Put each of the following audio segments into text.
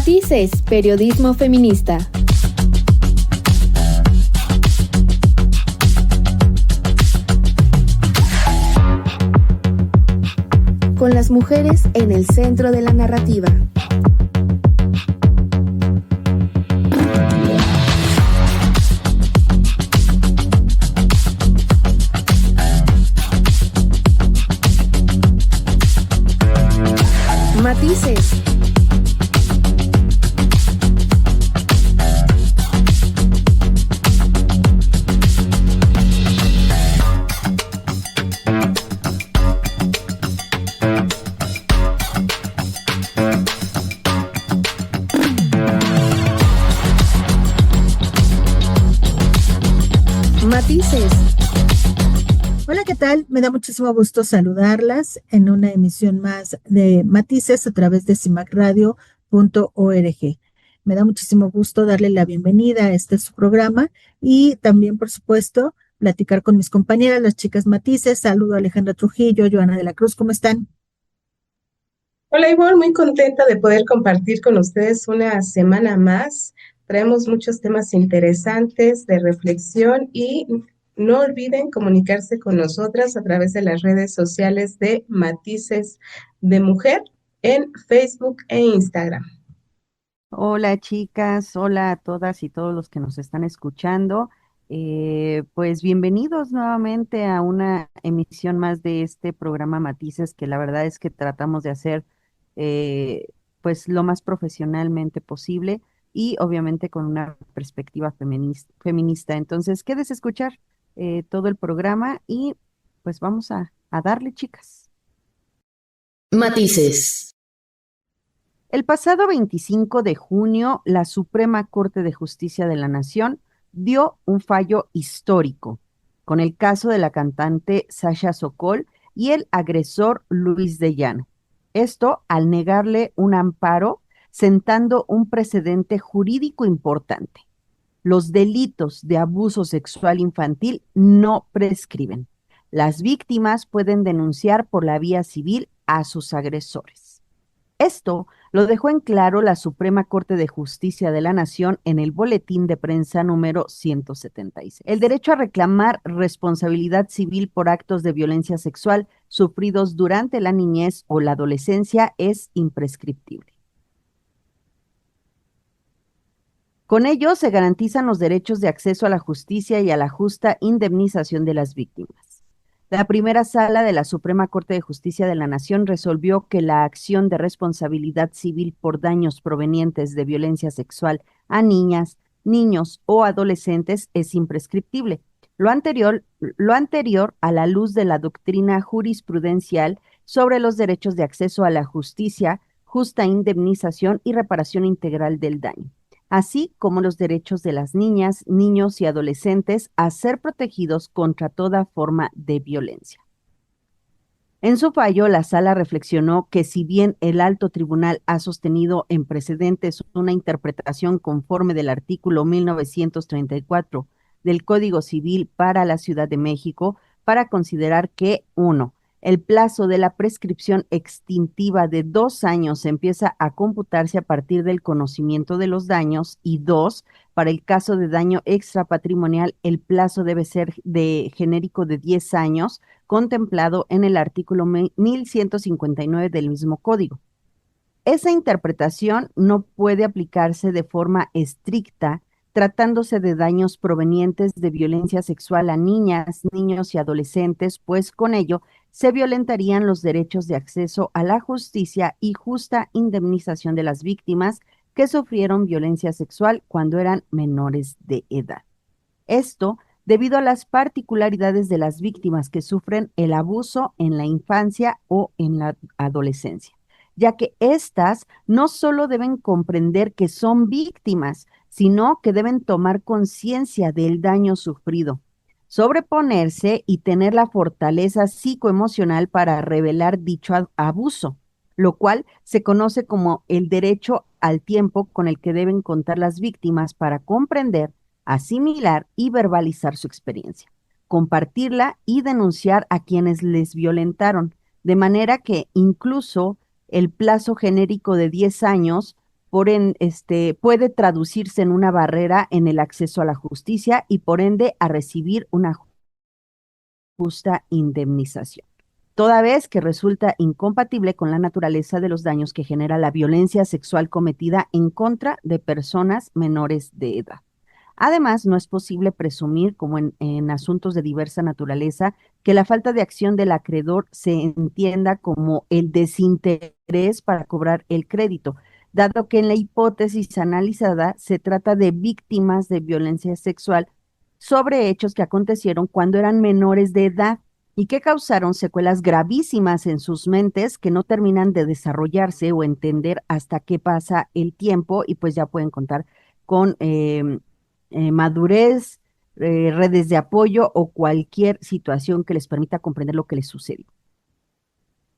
Matices, periodismo feminista. Con las mujeres en el centro de la narrativa. Matices. Matices. Hola, ¿qué tal? Me da muchísimo gusto saludarlas en una emisión más de Matices a través de cimacradio.org. Me da muchísimo gusto darle la bienvenida a este su programa y también, por supuesto, platicar con mis compañeras, las chicas Matices. Saludo a Alejandra Trujillo, Joana de la Cruz, ¿cómo están? Hola Ivonne, muy contenta de poder compartir con ustedes una semana más. Traemos muchos temas interesantes de reflexión y no olviden comunicarse con nosotras a través de las redes sociales de Matices de Mujer en Facebook e Instagram. Hola chicas, hola a todas y todos los que nos están escuchando. Pues bienvenidos nuevamente a una emisión más de este programa Matices, que la verdad es que tratamos de hacer eh, pues lo más profesionalmente posible y obviamente con una perspectiva feminista. Entonces, quédese a escuchar todo el programa y pues vamos a darle, chicas. Matices. El pasado 25 de junio, la Suprema Corte de Justicia de la Nación dio un fallo histórico con el caso de la cantante Sasha Sokol y el agresor Luis de Llano. Esto al negarle un amparo, sentando un precedente jurídico importante. Los delitos de abuso sexual infantil no prescriben. Las víctimas pueden denunciar por la vía civil a sus agresores. Esto lo dejó en claro la Suprema Corte de Justicia de la Nación en el Boletín de Prensa número 176. El derecho a reclamar responsabilidad civil por actos de violencia sexual sufridos durante la niñez o la adolescencia es imprescriptible. Con ello se garantizan los derechos de acceso a la justicia y a la justa indemnización de las víctimas. La primera sala de la Suprema Corte de Justicia de la Nación resolvió que la acción de responsabilidad civil por daños provenientes de violencia sexual a niñas, niños o adolescentes es imprescriptible. Lo anterior a la luz de la doctrina jurisprudencial sobre los derechos de acceso a la justicia, justa indemnización y reparación integral del daño, así como los derechos de las niñas, niños y adolescentes a ser protegidos contra toda forma de violencia. En su fallo, la sala reflexionó que si bien el alto tribunal ha sostenido en precedentes una interpretación conforme del artículo 1934 del Código Civil para la Ciudad de México, para considerar que, 1, el plazo de la prescripción extintiva de 2 años empieza a computarse a partir del conocimiento de los daños y 2, para el caso de daño extrapatrimonial, el plazo debe ser de genérico de 10 años, contemplado en el artículo 1159 del mismo código. Esa interpretación no puede aplicarse de forma estricta tratándose de daños provenientes de violencia sexual a niñas, niños y adolescentes, pues con ello se violentarían los derechos de acceso a la justicia y justa indemnización de las víctimas que sufrieron violencia sexual cuando eran menores de edad. Esto debido a las particularidades de las víctimas que sufren el abuso en la infancia o en la adolescencia, ya que éstas no solo deben comprender que son víctimas, sino que deben tomar conciencia del daño sufrido, sobreponerse y tener la fortaleza psicoemocional para revelar dicho abuso, lo cual se conoce como el derecho al tiempo con el que deben contar las víctimas para comprender, asimilar y verbalizar su experiencia, compartirla y denunciar a quienes les violentaron, de manera que incluso el plazo genérico de 10 años puede traducirse en una barrera en el acceso a la justicia y por ende a recibir una justa indemnización, toda vez que resulta incompatible con la naturaleza de los daños que genera la violencia sexual cometida en contra de personas menores de edad. Además, no es posible presumir, como en asuntos de diversa naturaleza, que la falta de acción del acreedor se entienda como el desinterés para cobrar el crédito, dado que en la hipótesis analizada se trata de víctimas de violencia sexual sobre hechos que acontecieron cuando eran menores de edad y que causaron secuelas gravísimas en sus mentes que no terminan de desarrollarse o entender hasta qué pasa el tiempo y pues ya pueden contar con madurez, redes de apoyo o cualquier situación que les permita comprender lo que les sucedió.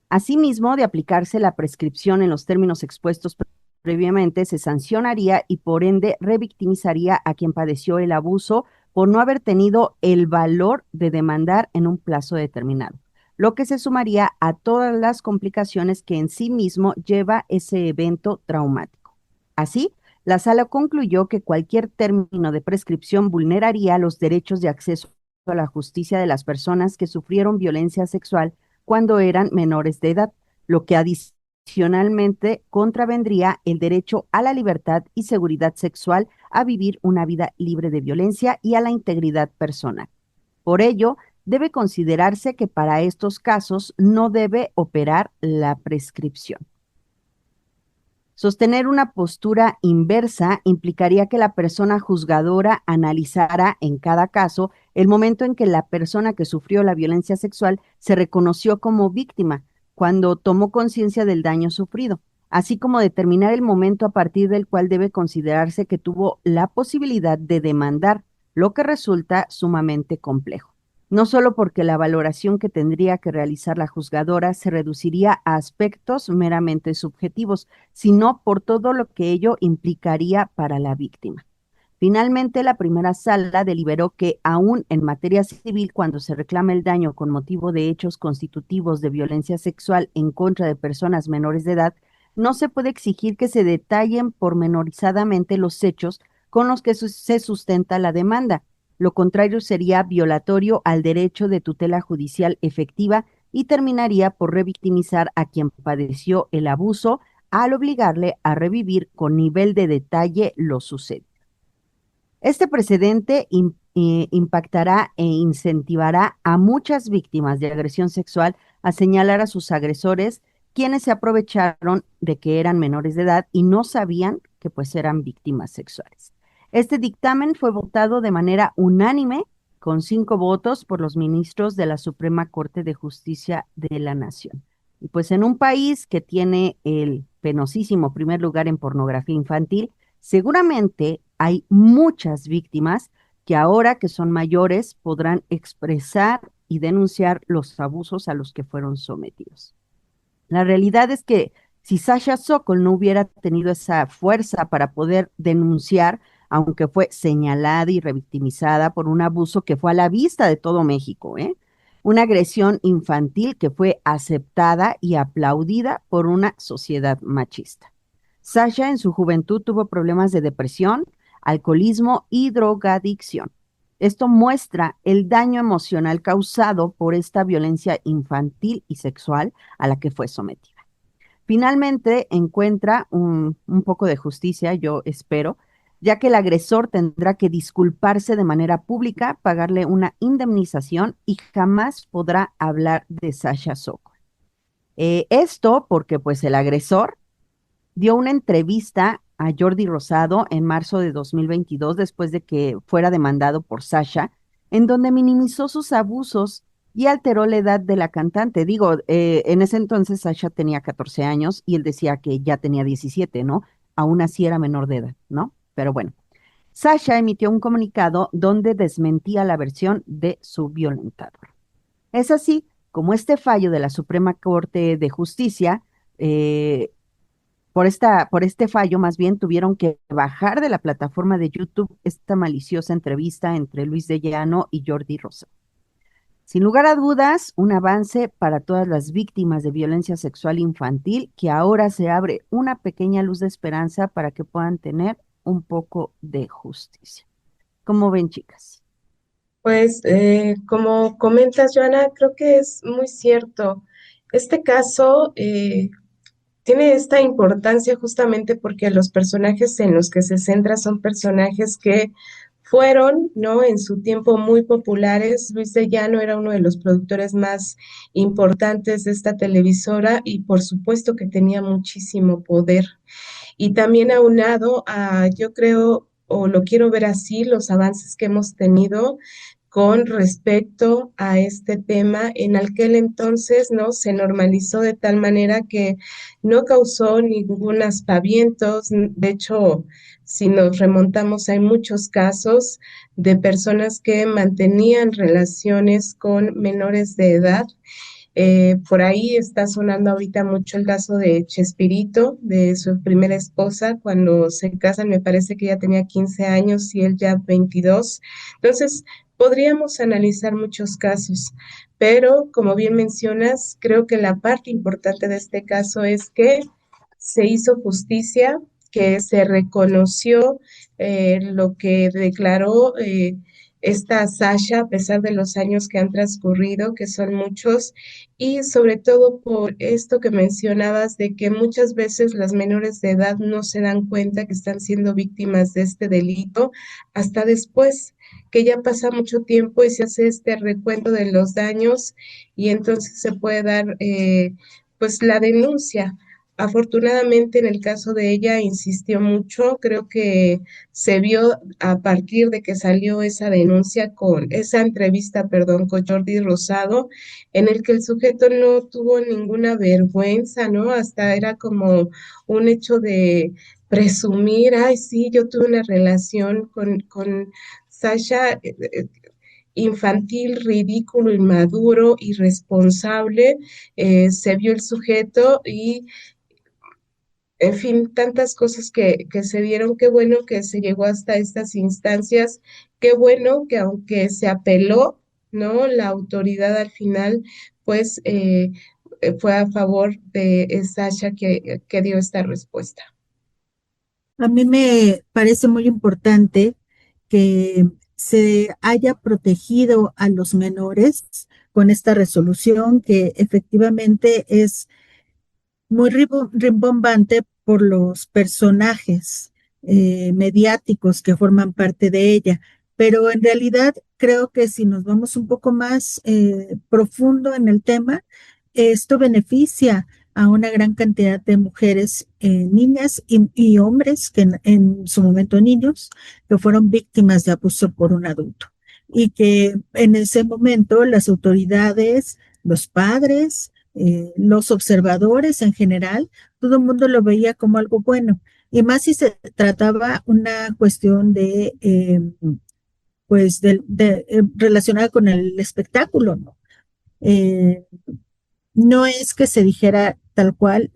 Asimismo, de aplicarse la prescripción en los términos expuestos previamente, se sancionaría y por ende revictimizaría a quien padeció el abuso por no haber tenido el valor de demandar en un plazo determinado, lo que se sumaría a todas las complicaciones que en sí mismo lleva ese evento traumático. Así, la sala concluyó que cualquier término de prescripción vulneraría los derechos de acceso a la justicia de las personas que sufrieron violencia sexual cuando eran menores de edad, lo que adicionalmente contravendría el derecho a la libertad y seguridad sexual, a vivir una vida libre de violencia y a la integridad personal. Por ello, debe considerarse que para estos casos no debe operar la prescripción. Sostener una postura inversa implicaría que la persona juzgadora analizara en cada caso el momento en que la persona que sufrió la violencia sexual se reconoció como víctima, cuando tomó conciencia del daño sufrido, así como determinar el momento a partir del cual debe considerarse que tuvo la posibilidad de demandar, lo que resulta sumamente complejo. No solo porque la valoración que tendría que realizar la juzgadora se reduciría a aspectos meramente subjetivos, sino por todo lo que ello implicaría para la víctima. Finalmente, la primera sala deliberó que, aún en materia civil, cuando se reclama el daño con motivo de hechos constitutivos de violencia sexual en contra de personas menores de edad, no se puede exigir que se detallen pormenorizadamente los hechos con los que se sustenta la demanda. Lo contrario sería violatorio al derecho de tutela judicial efectiva y terminaría por revictimizar a quien padeció el abuso al obligarle a revivir con nivel de detalle lo sucedido. Este precedente impactará e incentivará a muchas víctimas de agresión sexual a señalar a sus agresores, quienes se aprovecharon de que eran menores de edad y no sabían que pues eran víctimas sexuales. Este dictamen fue votado de manera unánime con 5 votos por los ministros de la Suprema Corte de Justicia de la Nación. Y pues en un país que tiene el penosísimo primer lugar en pornografía infantil, seguramente hay muchas víctimas que ahora que son mayores podrán expresar y denunciar los abusos a los que fueron sometidos. La realidad es que si Sasha Sokol no hubiera tenido esa fuerza para poder denunciar, aunque fue señalada y revictimizada por un abuso que fue a la vista de todo México, una agresión infantil que fue aceptada y aplaudida por una sociedad machista. Sasha en su juventud tuvo problemas de depresión, alcoholismo y drogadicción. Esto muestra el daño emocional causado por esta violencia infantil y sexual a la que fue sometida. Finalmente encuentra un poco de justicia, yo espero, ya que el agresor tendrá que disculparse de manera pública, pagarle una indemnización y jamás podrá hablar de Sasha Sokol. Esto porque pues el agresor dio una entrevista a Jordi Rosado en marzo de 2022, después de que fuera demandado por Sasha, en donde minimizó sus abusos y alteró la edad de la cantante. Digo, en ese entonces Sasha tenía 14 años y él decía que ya tenía 17, ¿no? Aún así era menor de edad, ¿no? Pero bueno, Sasha emitió un comunicado donde desmentía la versión de su violentador. Es así como este fallo de la Suprema Corte de Justicia, por este fallo, más bien, tuvieron que bajar de la plataforma de YouTube esta maliciosa entrevista entre Luis de Llano y Jordi Rosado. Sin lugar a dudas, un avance para todas las víctimas de violencia sexual infantil, que ahora se abre una pequeña luz de esperanza para que puedan tener un poco de justicia. ¿Cómo ven, chicas? Pues como comentas, Joana, creo que es muy cierto. Este caso tiene esta importancia justamente porque los personajes en los que se centra son personajes que fueron, ¿no? En su tiempo muy populares. Luis de Llano era uno de los productores más importantes de esta televisora y por supuesto que tenía muchísimo poder. Y también aunado a, yo creo, o lo quiero ver así, los avances que hemos tenido con respecto a este tema. En aquel entonces, ¿no? Se normalizó de tal manera que no causó ningún aspavientos. De hecho, si nos remontamos, hay muchos casos de personas que mantenían relaciones con menores de edad. Por ahí está sonando ahorita mucho el caso de Chespirito, de su primera esposa, cuando se casan, me parece que ella tenía 15 años y él ya 22. Entonces, podríamos analizar muchos casos, pero como bien mencionas, creo que la parte importante de este caso es que se hizo justicia, que se reconoció lo que declaró esta Sasha, a pesar de los años que han transcurrido, que son muchos, y sobre todo por esto que mencionabas de que muchas veces las menores de edad no se dan cuenta que están siendo víctimas de este delito hasta después, que ya pasa mucho tiempo y se hace este recuento de los daños y entonces se puede dar pues la denuncia. Afortunadamente, en el caso de ella, insistió mucho. Creo que se vio a partir de que salió esa denuncia esa entrevista, perdón, con Jordi Rosado, en el que el sujeto no tuvo ninguna vergüenza, ¿no? Hasta era como un hecho de presumir, ay, sí, yo tuve una relación con Sasha. Infantil, ridículo, inmaduro, irresponsable, se vio el sujeto y en fin, tantas cosas que se dieron, qué bueno que se llegó hasta estas instancias, qué bueno que aunque se apeló, ¿no? La autoridad al final, pues fue a favor de Sasha que dio esta respuesta. A mí me parece muy importante que se haya protegido a los menores con esta resolución que efectivamente es muy rimbombante por los personajes mediáticos que forman parte de ella. Pero en realidad creo que si nos vamos un poco más profundo en el tema, esto beneficia a una gran cantidad de mujeres, niñas y hombres, que en su momento niños, que fueron víctimas de abuso por un adulto. Y que en ese momento las autoridades, los padres, los observadores en general, todo el mundo lo veía como algo bueno. Y más si se trataba una cuestión de, pues, relacionada con el espectáculo, ¿no? Eh, no es que se dijera tal cual,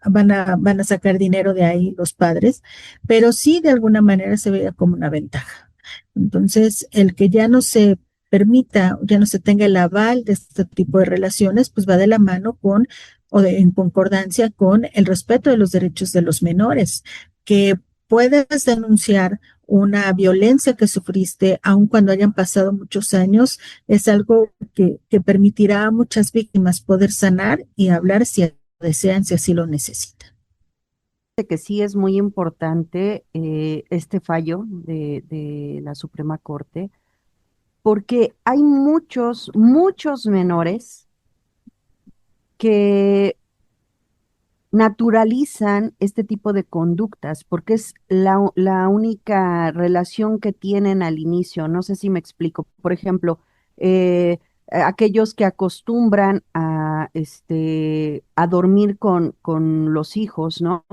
van a sacar dinero de ahí los padres, pero sí de alguna manera se veía como una ventaja. Entonces, el que ya no se permita, ya no se tenga el aval de este tipo de relaciones, pues va de la mano en concordancia con el respeto de los derechos de los menores, que puedas denunciar una violencia que sufriste, aun cuando hayan pasado muchos años, es algo que permitirá a muchas víctimas poder sanar y hablar si desean, si así lo necesitan. Que sí es muy importante este fallo de la Suprema Corte, porque hay muchos, muchos menores que naturalizan este tipo de conductas, porque es la única relación que tienen al inicio. No sé si me explico. Por ejemplo, aquellos que acostumbran a dormir con los hijos, ¿no?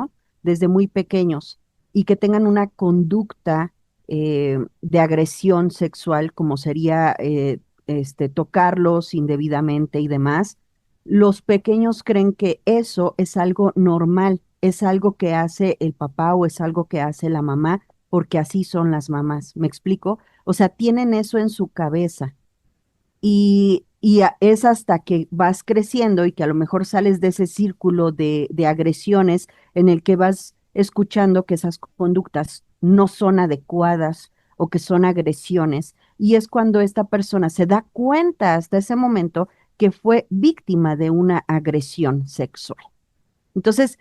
Desde muy pequeños y que tengan una conducta de agresión sexual, como sería tocarlos indebidamente y demás. Los pequeños creen que eso es algo normal, es algo que hace el papá o es algo que hace la mamá, porque así son las mamás. ¿Me explico? O sea, tienen eso en su cabeza. Es hasta que vas creciendo y que a lo mejor sales de ese círculo de agresiones en el que vas escuchando que esas conductas no son adecuadas o que son agresiones. Y es cuando esta persona se da cuenta hasta ese momento que fue víctima de una agresión sexual. Entonces,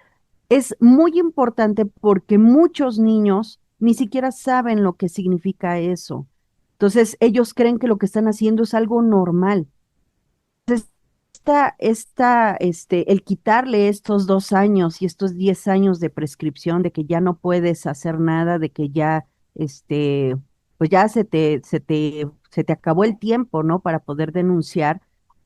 es muy importante porque muchos niños ni siquiera saben lo que significa eso. Entonces, ellos creen que lo que están haciendo es algo normal. Entonces, el quitarle estos 2 años y estos 10 años de prescripción, de que ya no puedes hacer nada, de que ya, pues ya se te acabó el tiempo, ¿no? Para poder denunciar,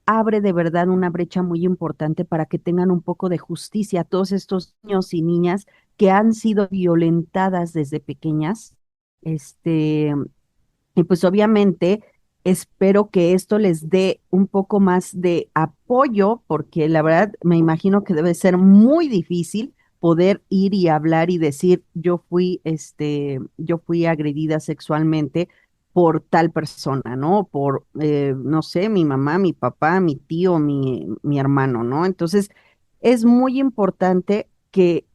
abre de verdad una brecha muy importante para que tengan un poco de justicia a todos estos niños y niñas que han sido violentadas desde pequeñas, este, y pues obviamente espero que esto les dé un poco más de apoyo, porque la verdad me imagino que debe ser muy difícil poder ir y hablar y decir, yo fui agredida sexualmente por tal persona, ¿no? Por, no sé, mi mamá, mi papá, mi tío, mi hermano, ¿no? Entonces, es muy importante que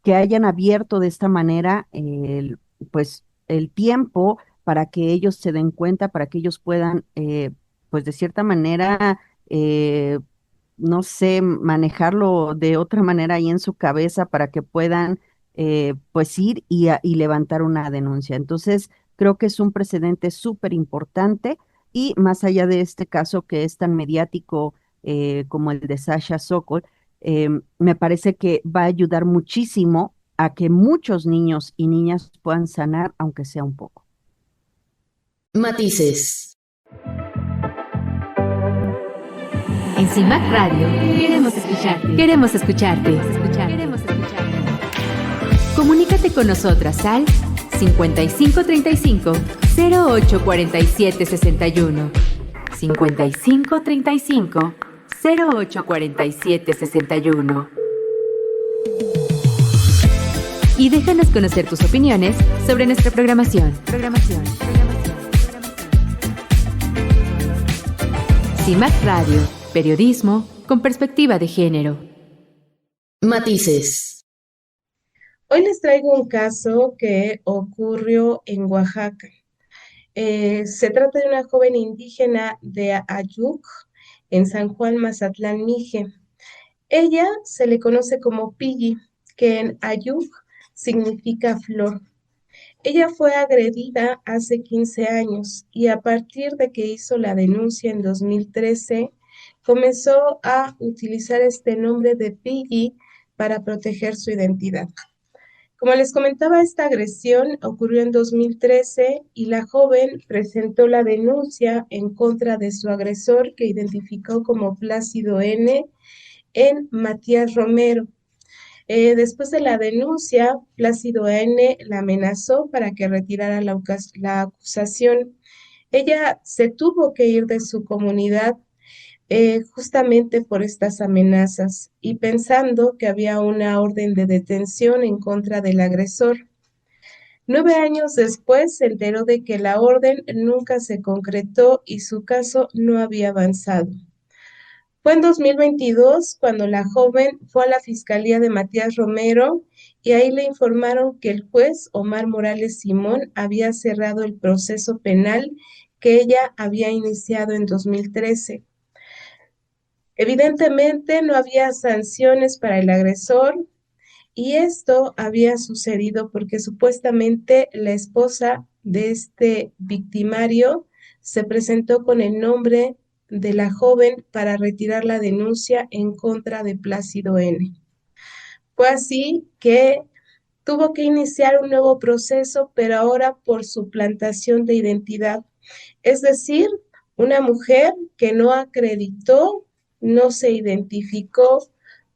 hayan abierto de esta manera pues el tiempo para que ellos se den cuenta, para que ellos puedan, pues de cierta manera, eh, no sé, manejarlo de otra manera ahí en su cabeza para que puedan, pues ir y levantar una denuncia. Entonces, creo que es un precedente súper importante y más allá de este caso que es tan mediático como el de Sasha Sokol, me parece que va a ayudar muchísimo a que muchos niños y niñas puedan sanar, aunque sea un poco. Matices. En CIMAC Radio queremos escucharte. Queremos escucharte. Queremos escucharte. Comunícate con nosotras al 5535 0847 61. 5535 0847 61. Y déjanos conocer tus opiniones sobre nuestra programación. CIMAC Radio, periodismo con perspectiva de género. Matices. Hoy les traigo un caso que ocurrió en Oaxaca. Se trata de una joven indígena de Ayuc, en San Juan Mazatlán, Mije. Ella se le conoce como Pilli, que en Ayuc significa flor. Ella fue agredida hace 15 años y a partir de que hizo la denuncia en 2013, comenzó a utilizar este nombre de Pilli para proteger su identidad. Como les comentaba, esta agresión ocurrió en 2013 y la joven presentó la denuncia en contra de su agresor, que identificó como Plácido N., en Matías Romero. Después de la denuncia, Plácido N. la amenazó para que retirara la acusación. Ella se tuvo que ir de su comunidad justamente por estas amenazas y pensando que había una orden de detención en contra del agresor. 9 años después se enteró de que la orden nunca se concretó y su caso no había avanzado. Fue en 2022 cuando la joven fue a la Fiscalía de Matías Romero y ahí le informaron que el juez Omar Morales Simón había cerrado el proceso penal que ella había iniciado en 2013. Evidentemente no había sanciones para el agresor y esto había sucedido porque supuestamente la esposa de este victimario se presentó con el nombre de la joven para retirar la denuncia en contra de Plácido N. Fue así que tuvo que iniciar un nuevo proceso, pero ahora por suplantación de identidad. Es decir, una mujer que no acreditó, no se identificó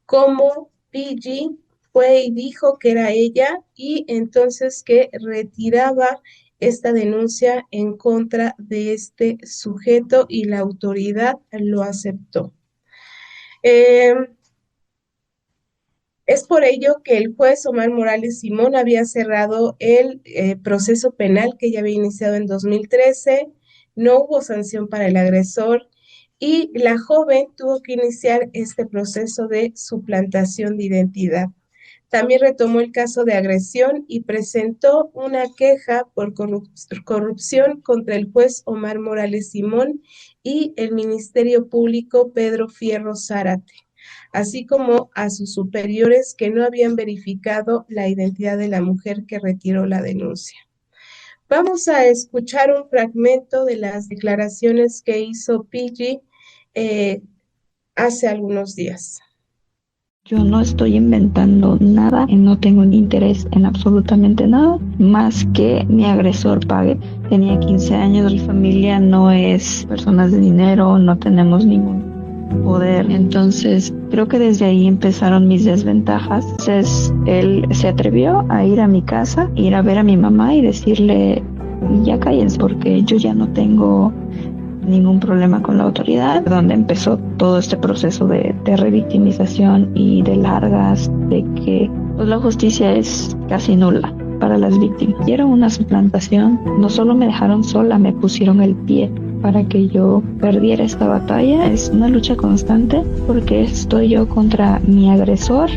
como PG, fue y dijo que era ella y entonces que retiraba esta denuncia en contra de este sujeto y la autoridad lo aceptó. Es por ello que el juez Omar Morales Simón había cerrado el proceso penal que ya había iniciado en 2013, no hubo sanción para el agresor y la joven tuvo que iniciar este proceso de suplantación de identidad. También retomó el caso de agresión y presentó una queja por corrupción contra el juez Omar Morales Simón y el Ministerio Público Pedro Fierro Zárate, así como a sus superiores que no habían verificado la identidad de la mujer que retiró la denuncia. Vamos a escuchar un fragmento de las declaraciones que hizo Pili hace algunos días. Yo no estoy inventando nada y no tengo ni interés en absolutamente nada más que mi agresor pague. Tenía 15 años, mi familia no es personas de dinero, no tenemos ningún poder. Entonces creo que desde ahí empezaron mis desventajas. Entonces él se atrevió a ir a mi casa, ir a ver a mi mamá y decirle, ya cállense porque yo ya no tengo ningún problema con la autoridad, donde empezó todo este proceso de revictimización y de largas, de que pues, la justicia es casi nula para las víctimas. Quiero una suplantación, no solo me dejaron sola, me pusieron el pie para que yo perdiera esta batalla. Es una lucha constante porque estoy yo contra mi agresor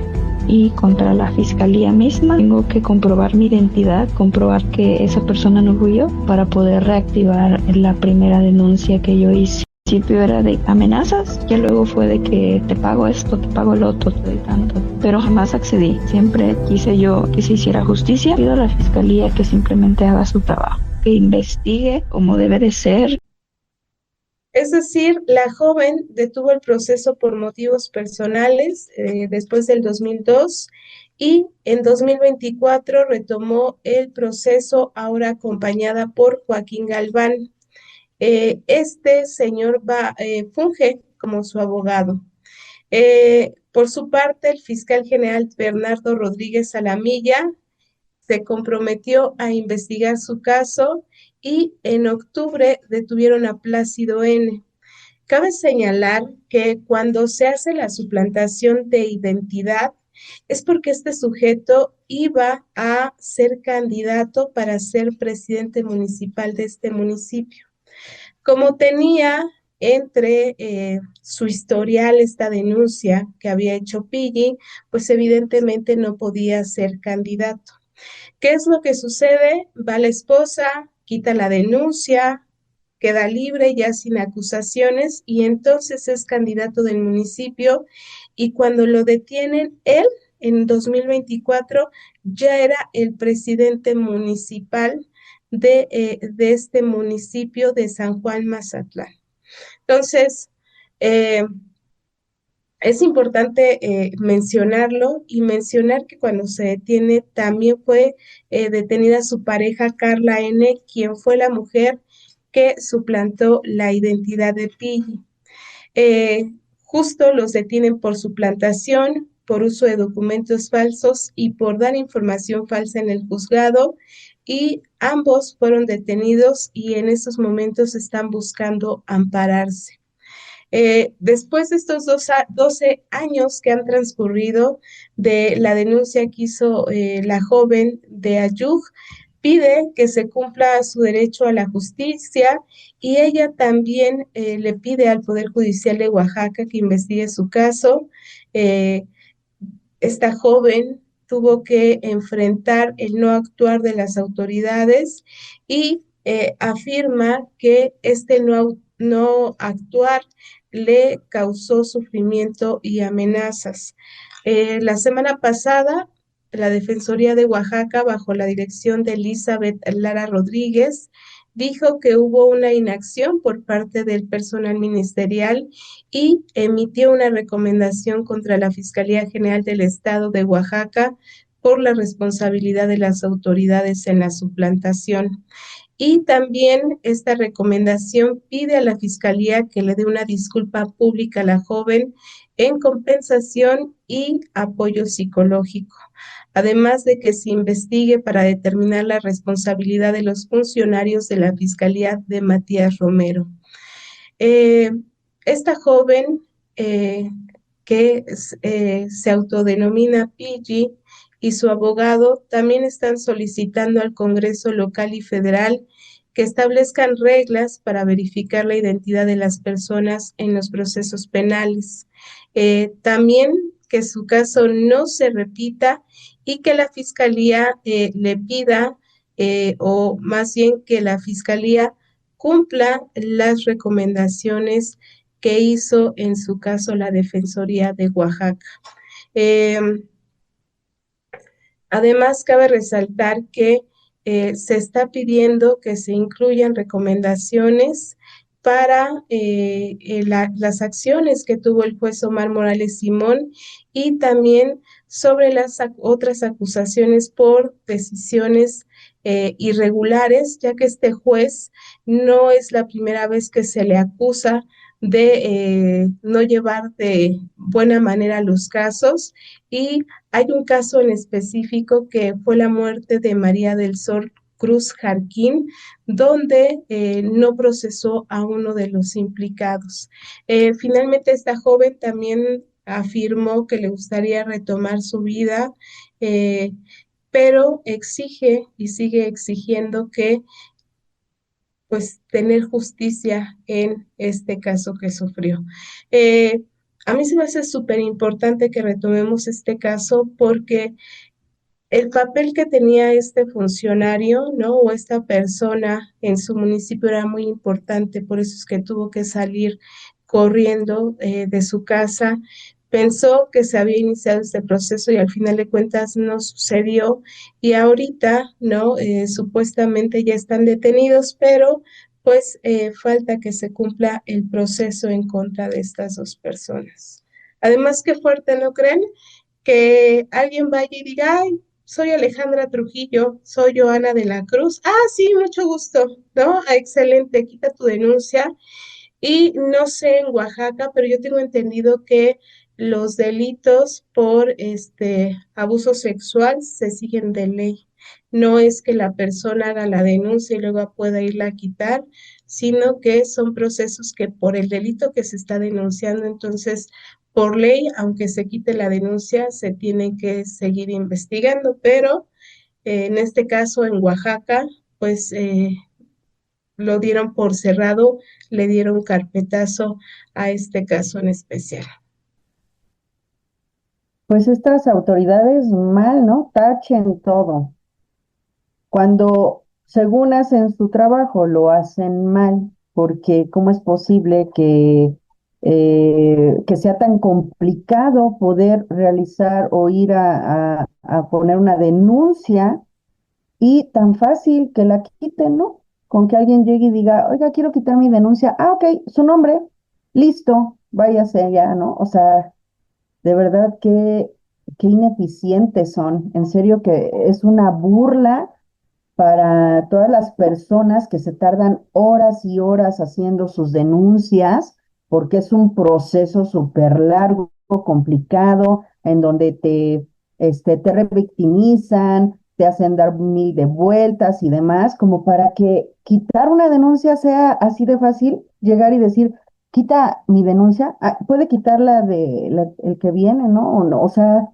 y contra la fiscalía misma. Tengo que comprobar mi identidad, comprobar que esa persona no fui yo para poder reactivar la primera denuncia que yo hice. Al principio era de amenazas, ya luego fue de que te pago esto, te pago el otro, te doy tanto, pero jamás accedí. Siempre quise yo que se hiciera justicia. Pido a la fiscalía que simplemente haga su trabajo, que investigue como debe de ser. Es decir, la joven detuvo el proceso por motivos personales después del 2002 y en 2024 retomó el proceso ahora acompañada por Joaquín Galván. Este señor funge como su abogado. Por su parte, el fiscal general Bernardo Rodríguez Alamilla se comprometió a investigar su caso y en octubre detuvieron a Plácido N. Cabe señalar que cuando se hace la suplantación de identidad es porque este sujeto iba a ser candidato para ser presidente municipal de este municipio. Como tenía entre su historial esta denuncia que había hecho Pili, pues evidentemente no podía ser candidato. ¿Qué es lo que sucede? Va la esposa, quita la denuncia, queda libre ya sin acusaciones y entonces es candidato del municipio y cuando lo detienen, él en 2024 ya era el presidente municipal de este municipio de San Juan Mazatlán. Entonces, es importante mencionarlo y mencionar que cuando se detiene también fue detenida su pareja Carla N., quien fue la mujer que suplantó la identidad de Pili. Justo los detienen por suplantación, por uso de documentos falsos y por dar información falsa en el juzgado y ambos fueron detenidos y en estos momentos están buscando ampararse. Después de estos 12 años que han transcurrido de la denuncia que hizo la joven de Ayug, pide que se cumpla su derecho a la justicia y ella también le pide al Poder Judicial de Oaxaca que investigue su caso. Esta joven tuvo que enfrentar el no actuar de las autoridades y afirma que este no actuar le causó sufrimiento y amenazas. La semana pasada, la Defensoría de Oaxaca, bajo la dirección de Elizabeth Lara Rodríguez, dijo que hubo una inacción por parte del personal ministerial y emitió una recomendación contra la Fiscalía General del Estado de Oaxaca por la responsabilidad de las autoridades en la suplantación. Y también esta recomendación pide a la Fiscalía que le dé una disculpa pública a la joven en compensación y apoyo psicológico, además de que se investigue para determinar la responsabilidad de los funcionarios de la Fiscalía de Matías Romero. Esta joven que se autodenomina PG, y su abogado también están solicitando al Congreso local y federal que establezcan reglas para verificar la identidad de las personas en los procesos penales. También que su caso no se repita y que la Fiscalía le pida, o más bien que la Fiscalía cumpla las recomendaciones que hizo en su caso la Defensoría de Oaxaca. Eh, Además, cabe resaltar que se está pidiendo que se incluyan recomendaciones para las acciones que tuvo el juez Omar Morales Simón, y también sobre las otras acusaciones por decisiones irregulares, ya que este juez no es la primera vez que se le acusa de no llevar de buena manera los casos, y hay un caso en específico que fue la muerte de María del Sol Cruz Jarquín, donde no procesó a uno de los implicados. Finalmente, esta joven también afirmó que le gustaría retomar su vida, eh, pero exige y sigue exigiendo que pues tener justicia en este caso que sufrió. Eh, a mí se me hace súper importante que retomemos este caso porque el papel que tenía este funcionario, ¿no? O esta persona en su municipio era muy importante, por eso es que tuvo que salir corriendo de su casa. Pensó que se había iniciado este proceso y al final de cuentas no sucedió, y ahorita, ¿no? Supuestamente ya están detenidos, pero pues falta que se cumpla el proceso en contra de estas dos personas. Además, qué fuerte, ¿no creen? Que alguien vaya y diga, ay, soy Alejandra Trujillo, soy Joana de la Cruz. Ah, sí, mucho gusto, ¿no? Ah, excelente, quita tu denuncia. Y no sé en Oaxaca, pero yo tengo entendido que los delitos por abuso sexual se siguen de ley. No es que la persona haga la denuncia y luego pueda irla a quitar, sino que son procesos que por el delito que se está denunciando, entonces por ley, aunque se quite la denuncia, se tiene que seguir investigando, pero en este caso en Oaxaca, pues lo dieron por cerrado, le dieron carpetazo a este caso en especial. Pues estas autoridades mal, ¿no? Tachen todo. Cuando según hacen su trabajo, lo hacen mal, porque ¿cómo es posible que sea tan complicado poder realizar o ir a poner una denuncia y tan fácil que la quiten, ¿no? Con que alguien llegue y diga, oiga, quiero quitar mi denuncia. Ah, ok, su nombre, listo, váyase ya, ¿no? O sea, de verdad qué ineficientes son. En serio que es una burla para todas las personas que se tardan horas y horas haciendo sus denuncias, porque es un proceso súper largo, complicado, en donde te revictimizan, te hacen dar mil de vueltas y demás, como para que quitar una denuncia sea así de fácil, llegar y decir, quita mi denuncia, ah, puede quitarla el que viene, ¿no? O no, o sea,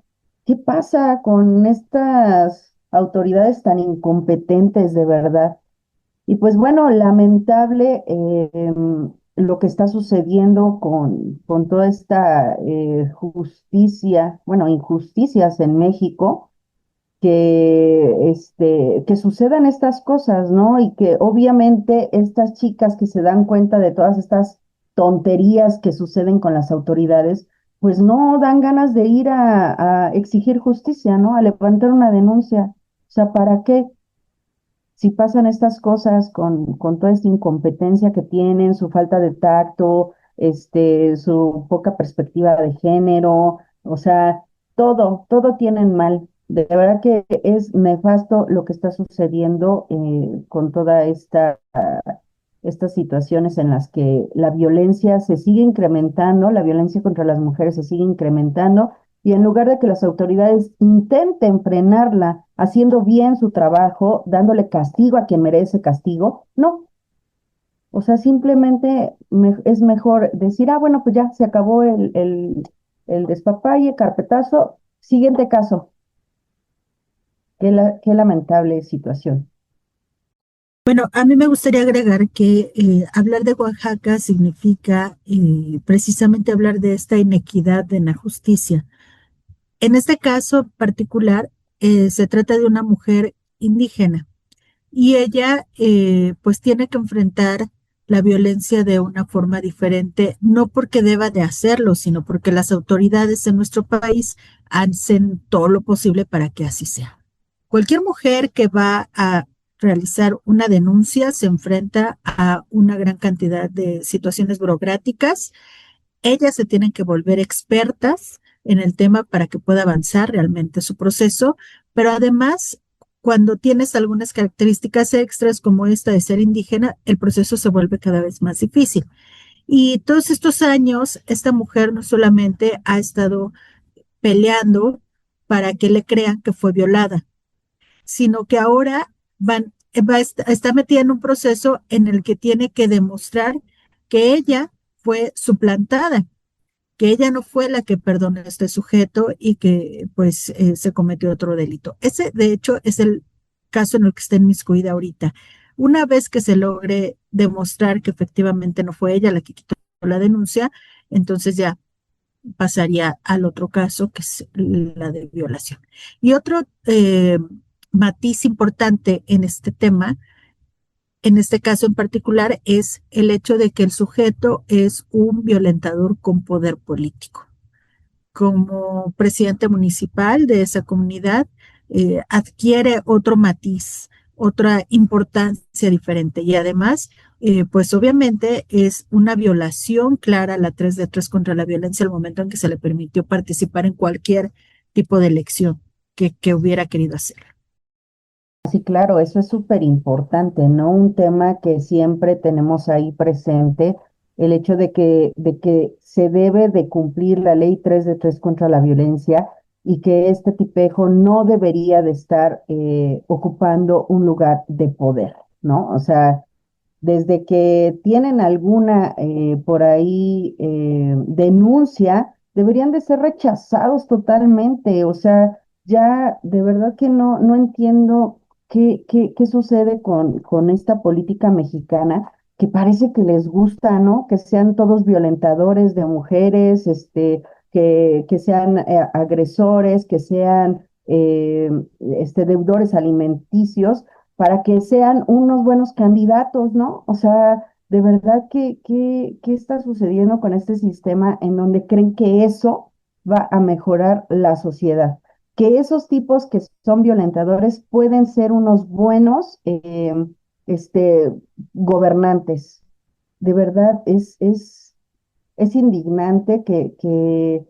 ¿qué pasa con estas autoridades tan incompetentes de verdad? Y pues bueno, lamentable lo que está sucediendo con toda esta justicia, bueno, injusticias en México, que sucedan estas cosas, ¿no? Y que obviamente estas chicas que se dan cuenta de todas estas tonterías que suceden con las autoridades, pues no dan ganas de ir a exigir justicia, ¿no? A levantar una denuncia. O sea, ¿para qué? Si pasan estas cosas con toda esta incompetencia que tienen, su falta de tacto, su poca perspectiva de género, o sea, todo tienen mal. De verdad que es nefasto lo que está sucediendo con toda estas situaciones en las que la violencia se sigue incrementando, la violencia contra las mujeres se sigue incrementando, y en lugar de que las autoridades intenten frenarla haciendo bien su trabajo, dándole castigo a quien merece castigo, no. O sea, simplemente es mejor decir, ah, bueno, pues ya se acabó el despapalle, carpetazo, siguiente caso. Qué lamentable situación. Bueno, a mí me gustaría agregar que hablar de Oaxaca significa precisamente hablar de esta inequidad en la justicia. En este caso particular, se trata de una mujer indígena y ella pues tiene que enfrentar la violencia de una forma diferente, no porque deba de hacerlo, sino porque las autoridades en nuestro país hacen todo lo posible para que así sea. Cualquier mujer que va a realizar una denuncia se enfrenta a una gran cantidad de situaciones burocráticas. Ellas se tienen que volver expertas en el tema para que pueda avanzar realmente su proceso, pero además, cuando tienes algunas características extras como esta de ser indígena, el proceso se vuelve cada vez más difícil. Y todos estos años, esta mujer no solamente ha estado peleando para que le crean que fue violada, sino que ahora está metida en un proceso en el que tiene que demostrar que ella fue suplantada, que ella no fue la que perdonó a este sujeto y que pues se cometió otro delito. Ese, de hecho, es el caso en el que está inmiscuida ahorita. Una vez que se logre demostrar que efectivamente no fue ella la que quitó la denuncia, entonces ya pasaría al otro caso, que es la de violación. Y otro matiz importante en este tema, en este caso en particular, es el hecho de que el sujeto es un violentador con poder político. Como presidente municipal de esa comunidad, adquiere otro matiz, otra importancia diferente. Y además, pues obviamente es una violación clara, la 3 de 3 contra la violencia, al momento en que se le permitió participar en cualquier tipo de elección que hubiera querido hacer. Sí, claro, eso es súper importante, ¿no? Un tema que siempre tenemos ahí presente, el hecho de que se debe de cumplir la ley 3 de 3 contra la violencia y que este tipejo no debería de estar ocupando un lugar de poder, ¿no? O sea, desde que tienen alguna por ahí denuncia, deberían de ser rechazados totalmente. O sea, ya de verdad que no entiendo qué sucede con esta política mexicana, que parece que les gusta, ¿no? Que sean todos violentadores de mujeres, que sean agresores, que sean deudores alimenticios para que sean unos buenos candidatos, ¿no? O sea, de verdad, ¿qué está sucediendo con este sistema en donde creen que eso va a mejorar la sociedad? Que esos tipos que son violentadores pueden ser unos buenos gobernantes. De verdad, es indignante que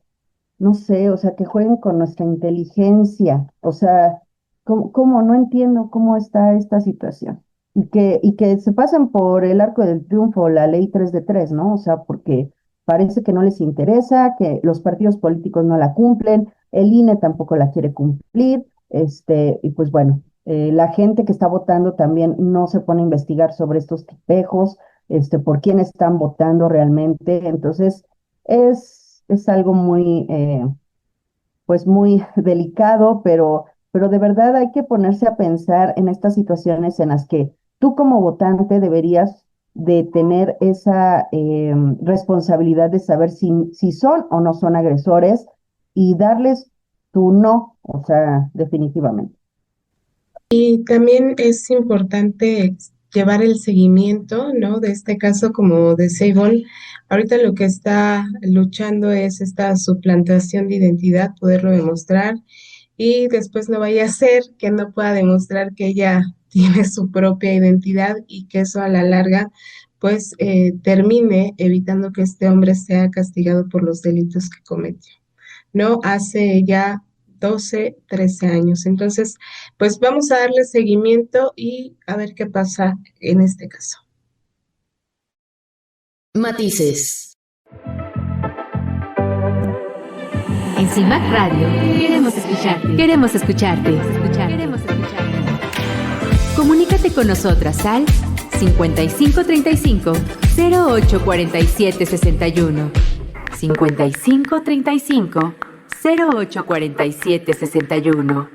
no sé, o sea, que jueguen con nuestra inteligencia. O sea, ¿cómo? No entiendo cómo está esta situación. Y que se pasen por el arco del triunfo la ley 3 de 3, ¿no? O sea, porque parece que no les interesa, que los partidos políticos no la cumplen, el INE tampoco la quiere cumplir, y pues bueno, la gente que está votando también no se pone a investigar sobre estos tipejos, por quién están votando realmente. Entonces, es algo muy, pues muy delicado, pero de verdad hay que ponerse a pensar en estas situaciones en las que tú como votante deberías de tener esa responsabilidad de saber si son o no son agresores y darles tu no, o sea, definitivamente. Y también es importante llevar el seguimiento, ¿no? De este caso, como decía Ivonne, ahorita lo que está luchando es esta suplantación de identidad, poderlo demostrar, y después no vaya a ser que no pueda demostrar que ella tiene su propia identidad y que eso a la larga, pues, termine evitando que este hombre sea castigado por los delitos que cometió, ¿no? Hace ya 12, 13 años. Entonces, pues vamos a darle seguimiento y a ver qué pasa en este caso. Matices. En CIMAC Radio queremos escucharte. Queremos escucharte. Queremos escucharte. Comunícate con nosotras al 5535 084761. 5535 0847 61.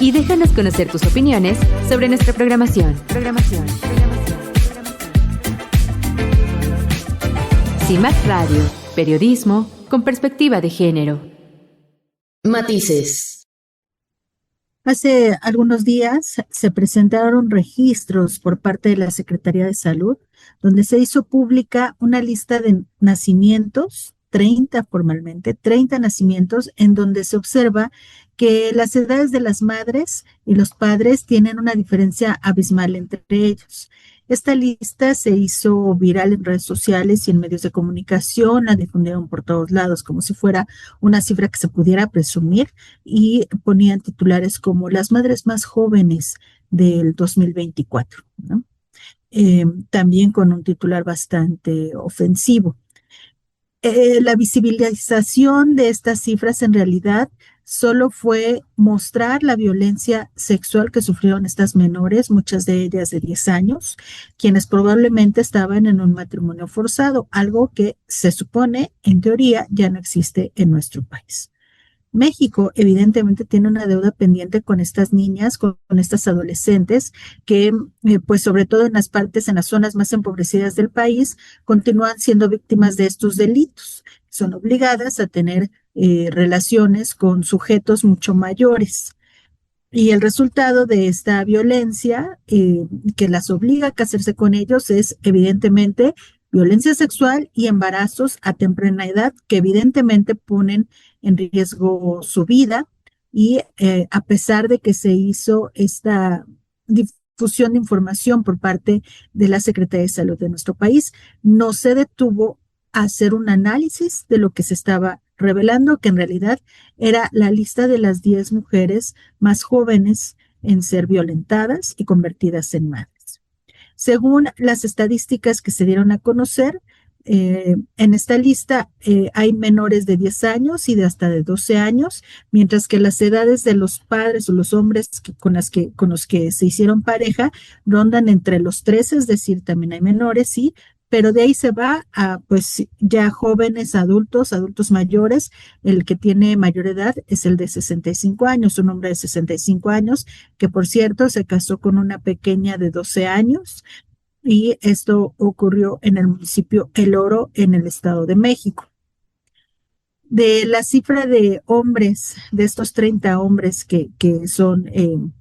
Y déjanos conocer tus opiniones sobre nuestra programación. CIMAC Radio, periodismo con perspectiva de género. Matices. Hace algunos días se presentaron registros por parte de la Secretaría de Salud, donde se hizo pública una lista de nacimientos, 30 formalmente, 30 nacimientos, en donde se observa que las edades de las madres y los padres tienen una diferencia abismal entre ellos. Esta lista se hizo viral en redes sociales y en medios de comunicación, la difundieron por todos lados como si fuera una cifra que se pudiera presumir y ponían titulares como las madres más jóvenes del 2024, ¿no? También con un titular bastante ofensivo. La visibilización de estas cifras en realidad solo fue mostrar la violencia sexual que sufrieron estas menores, muchas de ellas de 10 años, quienes probablemente estaban en un matrimonio forzado, algo que se supone, en teoría, ya no existe en nuestro país. México evidentemente tiene una deuda pendiente con estas niñas, con estas adolescentes que, pues sobre todo en las zonas más empobrecidas del país, continúan siendo víctimas de estos delitos. Son obligadas a tener relaciones con sujetos mucho mayores. Y el resultado de esta violencia que las obliga a casarse con ellos es evidentemente violencia sexual y embarazos a temprana edad que evidentemente ponen en riesgo su vida y a pesar de que se hizo esta difusión de información por parte de la Secretaría de Salud de nuestro país, no se detuvo a hacer un análisis de lo que se estaba revelando, que en realidad era la lista de las 10 mujeres más jóvenes en ser violentadas y convertidas en madres. Según las estadísticas que se dieron a conocer, en esta lista hay menores de 10 años y de hasta de 12 años, mientras que las edades de los padres o los hombres con los que se hicieron pareja rondan entre los 13, es decir, también hay menores, sí, pero de ahí se va a pues ya jóvenes adultos mayores. El que tiene mayor edad es el de 65 años, un hombre de 65 años, que por cierto se casó con una pequeña de 12 años, y esto ocurrió en el municipio El Oro, en el Estado de México. De la cifra de hombres, de estos 30 hombres que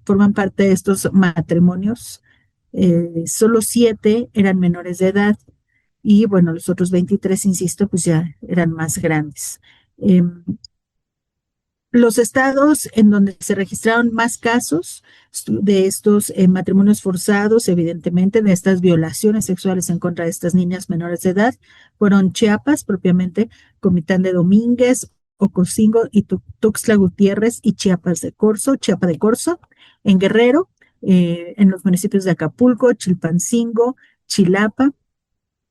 forman parte de estos matrimonios, solo 7 eran menores de edad. Y bueno, los otros 23, insisto, pues ya eran más grandes. Los estados en donde se registraron más casos de estos matrimonios forzados, evidentemente, de estas violaciones sexuales en contra de estas niñas menores de edad, fueron Chiapas, propiamente Comitán de Domínguez, Ocosingo y Tuxtla Gutiérrez y Chiapa de Corzo, en Guerrero, en los municipios de Acapulco, Chilpancingo, Chilapa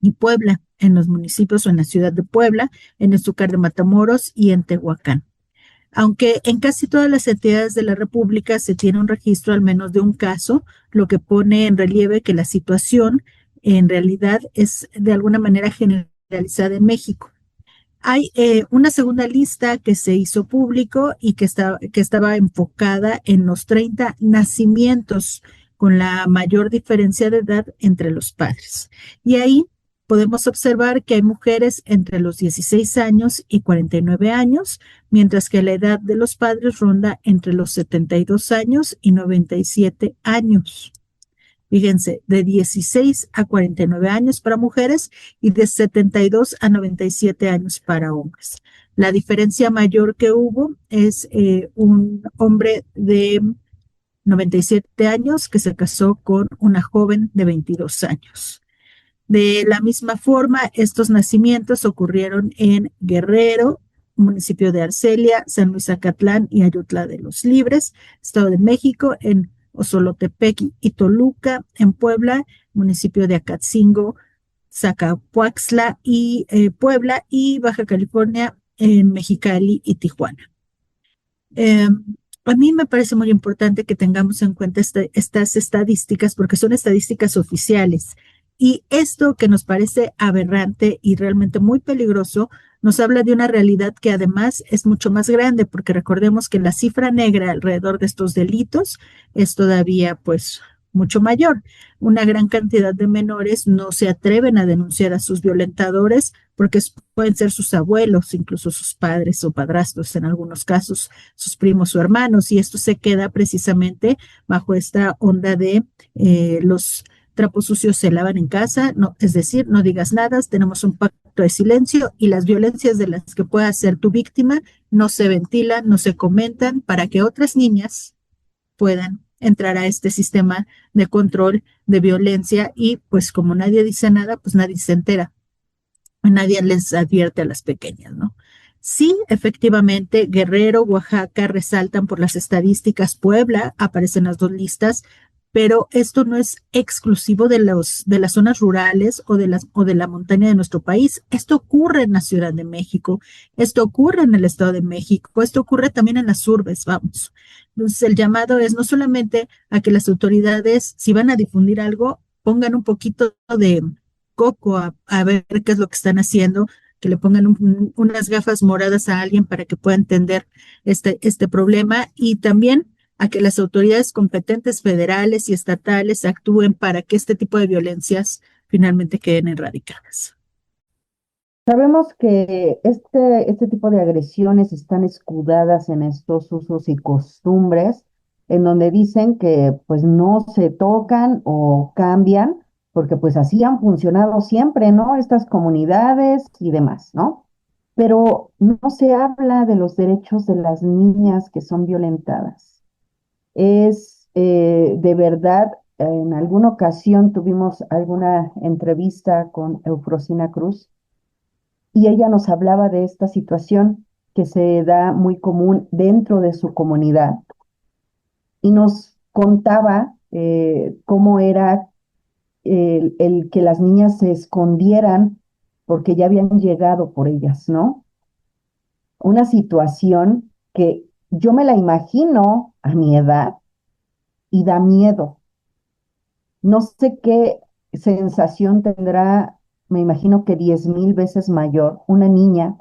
y Puebla, en los municipios o en la ciudad de Puebla, en Izúcar de Matamoros y en Tehuacán. Aunque en casi todas las entidades de la República se tiene un registro al menos de un caso, lo que pone en relieve que la situación en realidad es de alguna manera generalizada en México. Hay una segunda lista que se hizo público y que estaba enfocada en los 30 nacimientos con la mayor diferencia de edad entre los padres. Y ahí podemos observar que hay mujeres entre los 16 años y 49 años, mientras que la edad de los padres ronda entre los 72 años y 97 años. Fíjense, de 16 a 49 años para mujeres y de 72 a 97 años para hombres. La diferencia mayor que hubo es un hombre de 97 años que se casó con una joven de 22 años. De la misma forma, estos nacimientos ocurrieron en Guerrero, municipio de Arcelia, San Luis Acatlán y Ayutla de los Libres, Estado de México, en Osolotepec y Toluca, en Puebla, municipio de Acatzingo, Zacapuaxtla y Puebla, y Baja California, en Mexicali y Tijuana. A mí me parece muy importante que tengamos en cuenta estas estadísticas porque son estadísticas oficiales Y esto que nos parece aberrante y realmente muy peligroso, nos habla de una realidad que además es mucho más grande, porque recordemos que la cifra negra alrededor de estos delitos es todavía pues mucho mayor. Una gran cantidad de menores no se atreven a denunciar a sus violentadores porque pueden ser sus abuelos, incluso sus padres o padrastros en algunos casos, sus primos o hermanos, y esto se queda precisamente bajo esta onda de los trapos sucios se lavan en casa, no, es decir, no digas nada, tenemos un pacto de silencio y las violencias de las que pueda ser tu víctima no se ventilan, no se comentan para que otras niñas puedan entrar a este sistema de control de violencia y pues como nadie dice nada, pues nadie se entera, nadie les advierte a las pequeñas, ¿no? Sí, efectivamente, Guerrero, Oaxaca resaltan por las estadísticas, Puebla aparece en las dos listas, pero esto no es exclusivo de las zonas rurales o de la montaña de nuestro país. Esto ocurre en la Ciudad de México, esto ocurre en el Estado de México, esto ocurre también en las urbes, vamos. Entonces, el llamado es no solamente a que las autoridades, si van a difundir algo, pongan un poquito de coco a ver qué es lo que están haciendo, que le pongan unas gafas moradas a alguien para que pueda entender este problema y también a que las autoridades competentes federales y estatales actúen para que este tipo de violencias finalmente queden erradicadas. Sabemos que este tipo de agresiones están escudadas en estos usos y costumbres, en donde dicen que pues no se tocan o cambian, porque pues así han funcionado siempre, ¿no? Estas comunidades y demás, ¿no? Pero no se habla de los derechos de las niñas que son violentadas. Es de verdad, en alguna ocasión tuvimos alguna entrevista con Eufrosina Cruz y ella nos hablaba de esta situación que se da muy común dentro de su comunidad y nos contaba cómo era el que las niñas se escondieran porque ya habían llegado por ellas, ¿no? Una situación que yo me la imagino a mi edad y da miedo. No sé qué sensación tendrá, me imagino que 10,000 veces mayor, una niña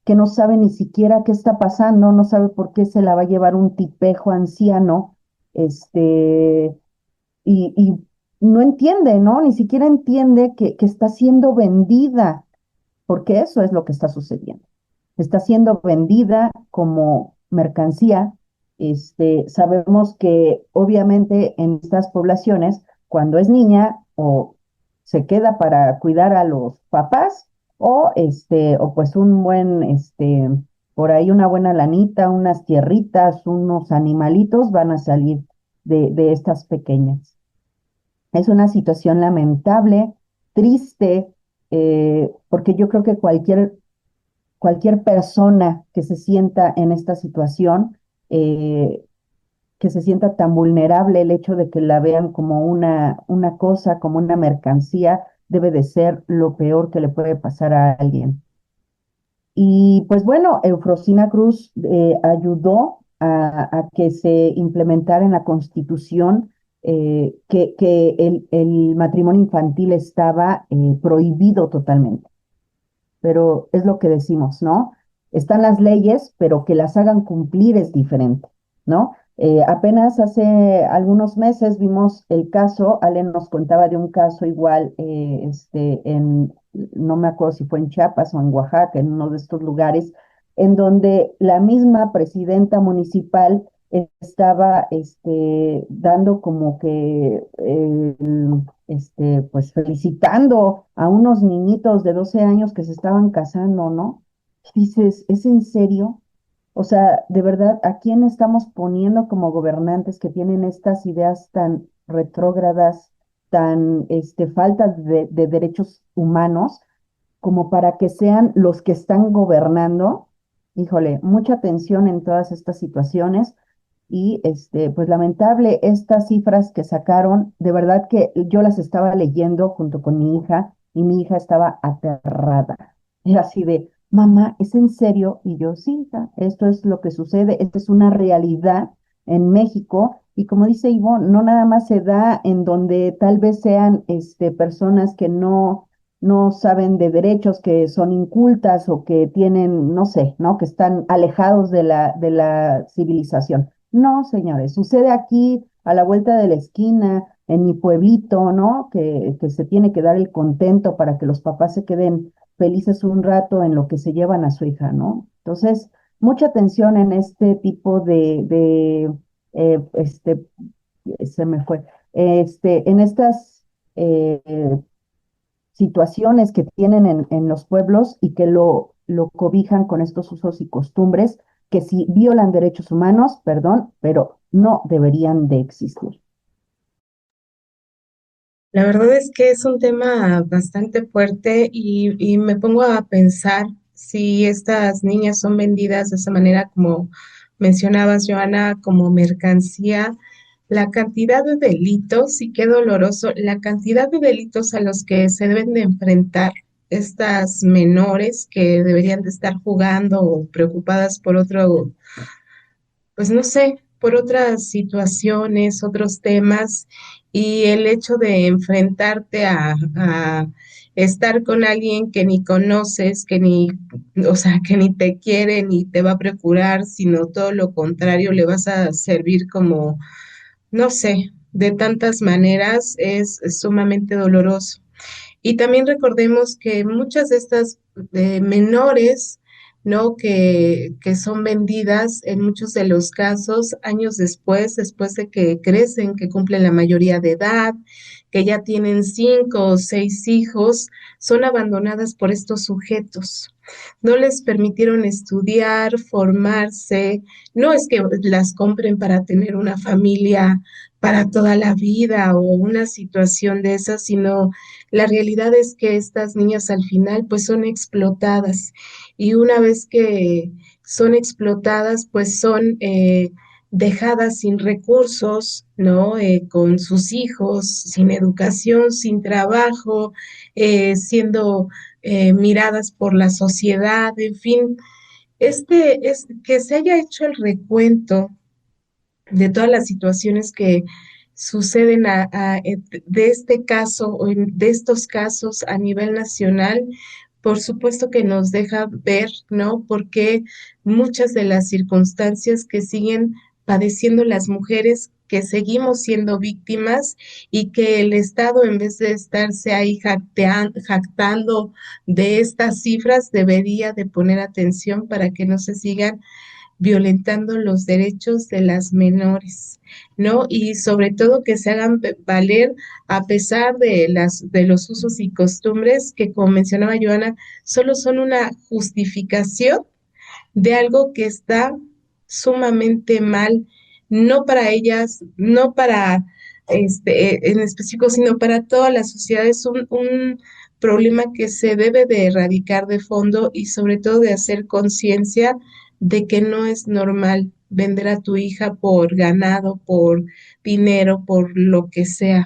que no sabe ni siquiera qué está pasando, no sabe por qué se la va a llevar un tipejo anciano, y no entiende, ¿no? Ni siquiera entiende que está siendo vendida, porque eso es lo que está sucediendo. Está siendo vendida como mercancía. Sabemos que obviamente en estas poblaciones, cuando es niña, o se queda para cuidar a los papás, o pues un buen, por ahí una buena lanita, unas tierritas, unos animalitos van a salir de estas pequeñas. Es una situación lamentable, triste, porque yo creo que cualquier persona que se sienta en esta situación, eh, que se sienta tan vulnerable, el hecho de que la vean como una cosa, como una mercancía, debe de ser lo peor que le puede pasar a alguien. Y pues bueno, Eufrosina Cruz ayudó a que se implementara en la Constitución que el matrimonio infantil estaba prohibido totalmente. Pero es lo que decimos, ¿no? Están las leyes, pero que las hagan cumplir es diferente, ¿no? Apenas hace algunos meses vimos el caso, Ale nos contaba de un caso igual, no me acuerdo si fue en Chiapas o en Oaxaca, en uno de estos lugares, en donde la misma presidenta municipal estaba dando como que pues felicitando a unos niñitos de 12 años que se estaban casando, ¿no? Y dices, ¿es en serio? O sea, de verdad, ¿a quién estamos poniendo como gobernantes que tienen estas ideas tan retrógradas, tan faltas de derechos humanos, como para que sean los que están gobernando? Híjole, mucha atención en todas estas situaciones. Y pues lamentable estas cifras que sacaron, de verdad que yo las estaba leyendo junto con mi hija y mi hija estaba aterrada. Era así de, mamá, ¿es en serio? Y yo, sí, hija, esto es lo que sucede, esta es una realidad en México Y como dice Ivonne, no nada más se da en donde tal vez sean personas que no saben de derechos, que son incultas o que tienen, no sé, ¿no? Que están alejados de la civilización. No, señores, sucede aquí a la vuelta de la esquina, en mi pueblito, ¿no? Que se tiene que dar el contento para que los papás se queden felices un rato en lo que se llevan a su hija, ¿no? Entonces, mucha atención en este tipo de eh, este, se me fue, en estas situaciones que tienen en los pueblos y que lo cobijan con estos usos y costumbres que sí violan derechos humanos, perdón, pero no deberían de existir. La verdad es que es un tema bastante fuerte y me pongo a pensar si estas niñas son vendidas de esa manera como mencionabas, Joana, como mercancía, la cantidad de delitos, y qué doloroso, la cantidad de delitos a los que se deben de enfrentar estas menores que deberían de estar jugando o preocupadas por otro, pues no sé, por otras situaciones, otros temas, y el hecho de enfrentarte a estar con alguien que ni conoces, que ni, o sea, que ni te quiere ni te va a procurar, sino todo lo contrario, le vas a servir como, no sé, de tantas maneras, es sumamente doloroso. Y también recordemos que muchas de estas menores, ¿no? Que son vendidas en muchos de los casos años después de que crecen, que cumplen la mayoría de edad, que ya tienen 5 o 6 hijos, son abandonadas por estos sujetos. No les permitieron estudiar, formarse, no es que las compren para tener una familia para toda la vida o una situación de esas, sino la realidad es que estas niñas al final pues son explotadas y una vez que son explotadas pues son dejadas sin recursos, ¿no? Con sus hijos, sin educación, sin trabajo, siendo miradas por la sociedad, en fin. Es que se haya hecho el recuento de todas las situaciones que suceden de este caso o de estos casos a nivel nacional, por supuesto que nos deja ver, ¿no? Porque muchas de las circunstancias que siguen padeciendo las mujeres que seguimos siendo víctimas y que el Estado, en vez de estarse ahí jactando de estas cifras, debería de poner atención para que no se sigan violentando los derechos de las menores, ¿no? Y sobre todo que se hagan valer a pesar de de los usos y costumbres que, como mencionaba Joana, solo son una justificación de algo que está sumamente mal, no para ellas, no para en específico, sino para toda la sociedad. Es un problema que se debe de erradicar de fondo y sobre todo de hacer conciencia de que no es normal vender a tu hija por ganado, por dinero, por lo que sea.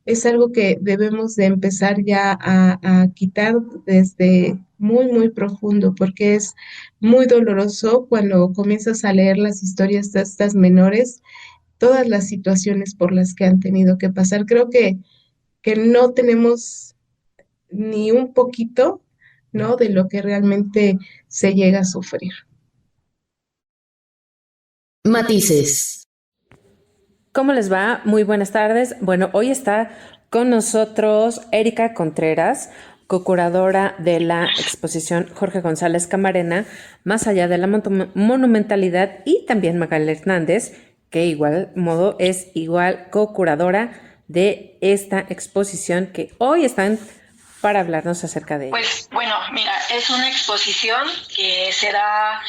Es algo que debemos de empezar ya a quitar desde muy, muy profundo, porque es muy doloroso cuando comienzas a leer las historias de estas menores, todas las situaciones por las que han tenido que pasar. Creo que no tenemos ni un poquito, ¿no? De lo que realmente se llega a sufrir. Matices. ¿Cómo les va? Muy buenas tardes. Bueno, hoy está con nosotros Erika Contreras, co-curadora de la exposición Jorge González Camarena, Más allá de la monumentalidad, y también Magali Hernández, que igual modo es igual co-curadora de esta exposición que hoy están para hablarnos acerca de ella. Pues bueno, mira, es una exposición que será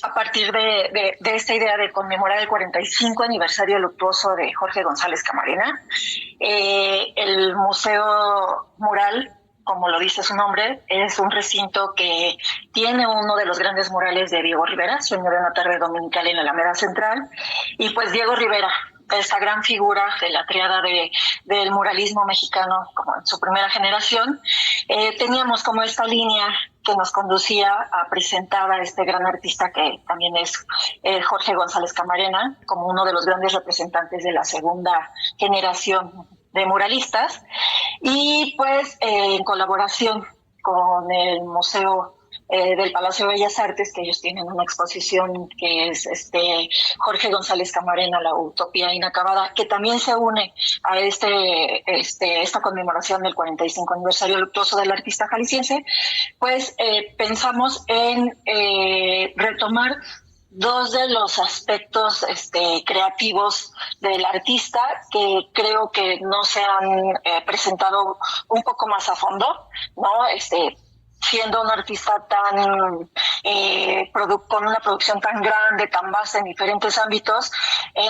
a partir de esta idea de conmemorar el 45 aniversario luctuoso de Jorge González Camarena. El Museo Mural, como lo dice su nombre, es un recinto que tiene uno de los grandes murales de Diego Rivera, Sueño de una tarde dominical en la Alameda Central. Y pues Diego Rivera, esta gran figura de la triada del muralismo mexicano, como en su primera generación, teníamos como esta línea que nos conducía a presentar a este gran artista que también es Jorge González Camarena, como uno de los grandes representantes de la segunda generación de muralistas, y pues en colaboración con el Museo del Palacio de Bellas Artes, que ellos tienen una exposición que es Jorge González Camarena, la utopía inacabada, que también se une a esta conmemoración del 45 aniversario luctuoso del artista jalisciense. Pues pensamos en retomar dos de los aspectos creativos del artista que creo que no se han presentado un poco más a fondo, ¿no? Siendo un artista tan con una producción tan grande, tan vasta en diferentes ámbitos,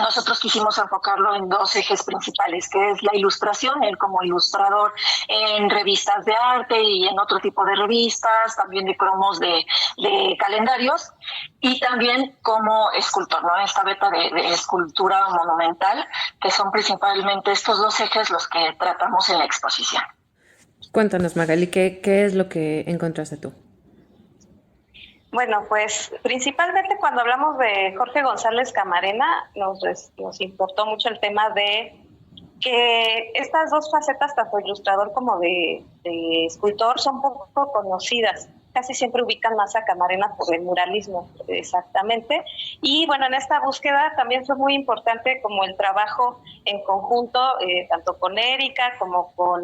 nosotros quisimos enfocarlo en dos ejes principales, que es la ilustración, él como ilustrador en revistas de arte y en otro tipo de revistas, también de cromos de calendarios, y también como escultor, ¿no? Esta beta de escultura monumental, que son principalmente estos dos ejes los que tratamos en la exposición. Cuéntanos, Magali, ¿qué es lo que encontraste tú? Bueno, pues principalmente cuando hablamos de Jorge González Camarena, nos importó mucho el tema de que estas dos facetas, tanto ilustrador como de escultor, son poco conocidas. Casi siempre ubican más a Camarena por el muralismo, exactamente. Y bueno, en esta búsqueda también fue muy importante como el trabajo en conjunto, tanto con Erika como con